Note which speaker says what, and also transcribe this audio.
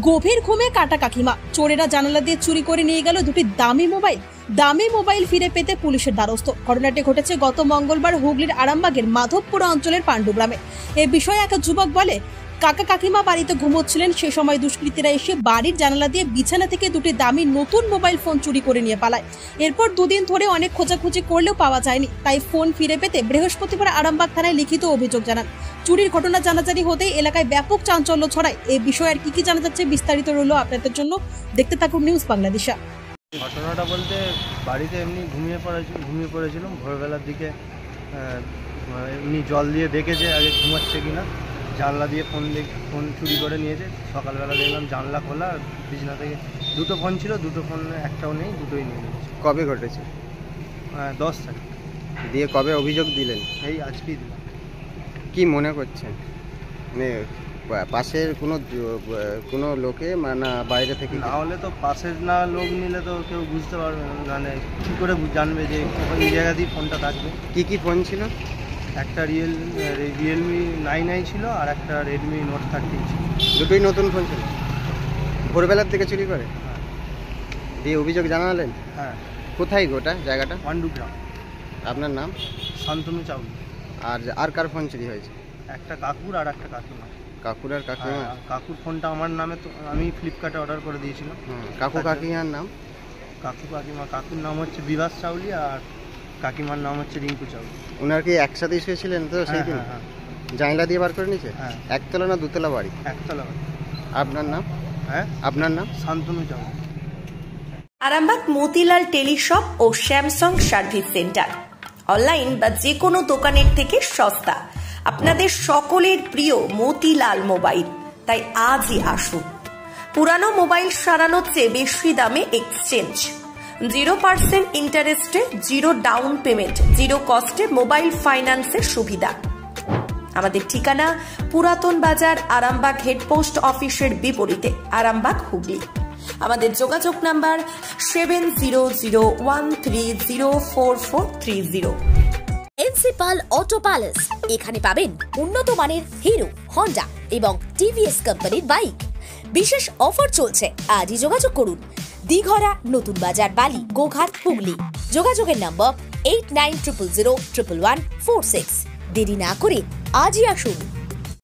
Speaker 1: গভীর ঘুমে কাটা কাকিমা, চোরেরা জানালা দিয়ে চুরি করে নিয়ে গেল দুটি দামি মোবাইল ফিরে পেতে পুলিশের দ্বারস্থ। ঘটনাটি ঘটেছে গত মঙ্গলবার হুগলির আরামবাগের মাধবপুরা অঞ্চলের পাণ্ডুগ্রামে। এ বিষয়ে এক যুবক বলে, কাকা কাকিমা বাড়িতে ঘুমোচ্ছিলেন, সে সময় দুষ্কৃতীরা এসে বাড়ির জানালা দিয়ে বিছানা থেকে দুটি দামি নতুন মোবাইল ফোন চুরি করে নিয়ে পালায়। এরপর দুদিন ধরে অনেক খোঁজাখুঁজি করলেও পাওয়া যায়নি, তাই ফোন ফিরে পেতে বৃহস্পতিবার আরামবাগ থানায় লিখিত অভিযোগ জানান। চুরির ঘটনা জানাজানি হতেই এলাকায় ব্যাপক চাঞ্চল্য ছড়ায়। এই বিষয়ে আর কি জানা যাচ্ছে বিস্তারিত রইল আপনাদের জন্য, দেখতে থাকুন নিউজ বাংলাদেশা।
Speaker 2: ঘটনাটা বলতে বাড়িতে এমনি ঘুমিয়ে পড়েছিলাম। ভোরবেলার দিকে এমনি জল দিয়ে দেখেছে আগে ঘুমাচ্ছে কিনা, জানলা দিয়ে ফোন চুরি করে নিয়েছে। সকালবেলা দেখলাম জানলা খোলা, বিছানা থেকে দুটো ফোন ছিল, দুটো ফোন একটাও নেই, দুটোই নিয়ে নিয়েছে।
Speaker 3: কবে ঘটেছে?
Speaker 2: 10 তারিখ।
Speaker 3: দিয়ে কবে অভিযোগ দিলেন?
Speaker 2: এই আজকেই দিলাম।
Speaker 3: কি মনে করছেন, মানে পাশের কোনো লোকে না বাইরে থেকে?
Speaker 2: না হলে তো পাশের না লোক নিলে তো কেউ বুঝতে পারবে না, মানে কী করে জানবে যে এই জায়গাতেই ফোনটা থাকবে।
Speaker 3: কি ফোন ছিল?
Speaker 2: একটা রিয়েলমি 9i ছিল আর একটা রেডমি নোট 13 ছিল।
Speaker 3: দুটোই নতুন ফোন ছিল। ভোরবেলার থেকে চুরি করে?
Speaker 2: হ্যাঁ।
Speaker 3: দিয়ে অভিযোগ জানালেন?
Speaker 2: হ্যাঁ।
Speaker 3: কোথায় গোটা জায়গাটা?
Speaker 2: পাণ্ডুগ্রাম।
Speaker 3: আপনার নাম?
Speaker 2: শান্তনু চাউলি।
Speaker 3: আর কার ফোন চুরি হয়েছে?
Speaker 2: একটা কাকুর আর একটা কাকিমা।
Speaker 3: কাকুর আর কাকিমা?
Speaker 2: কাকুর ফোনটা আমার নামে, তো আমি ফ্লিপকার্টে অর্ডার করে দিয়েছিলাম।
Speaker 3: কাকু কাকিমার নাম?
Speaker 2: কাকুর নাম হচ্ছে বিভাস চাউলি আর কাকিমার নাম হচ্ছে রিঙ্কু চাউলি।
Speaker 3: ওনার কি একসাথেই শুয়েছিলেন তো সেই দিন?
Speaker 2: হ্যাঁ।
Speaker 3: জানলা দিয়ে বার করে নিয়েছে?
Speaker 2: হ্যাঁ।
Speaker 3: একতলা না দুতলা বাড়ি?
Speaker 2: একতলা বাড়ি।
Speaker 3: আপনার নাম?
Speaker 2: হ্যাঁ,
Speaker 3: আপনার নাম?
Speaker 2: শান্তনু চাউলি।
Speaker 4: আরামবাগ মতিলাল টেলিশপ ও স্যামসাং সার্ভিস সেন্টার, অনলাইন বা যে কোনো দোকানের থেকে সস্তা। আপনাদের সকলের প্রিয় মতিলাল মোবাইল, তাই আজই আসুন। পুরানো মোবাইল সারানোর চেয়ে বেশি দামে এক্সচেঞ্জ, 0% ইন্টারেস্টে, 0 ডাউন পেমেন্ট, 0 কস্টে মোবাইল ফাইন্যান্সের সুবিধা। আমাদের ঠিকানা পুরাতন বাজার, আরামবাগ হেডপোস্ট অফিসের বিপরীতে, আরামবাগ, হুগলি। আমাদের যোগাযোগ নাম্বার 7001304430।
Speaker 5: এনসিপাল অটো প্যালেস, এখানে পাবেন উন্নত মানের হিরো, হন্ডা এবং টিভিএস কোম্পানির বাইক। বিশেষ অফার চলছে, আজই যোগাযোগ করুন। দিঘরা, নতুন বাজার, বালি, গোঘাট, হুগলি। যোগাযোগের নম্বর 8900011146। দেরি না করে আজই আসুন।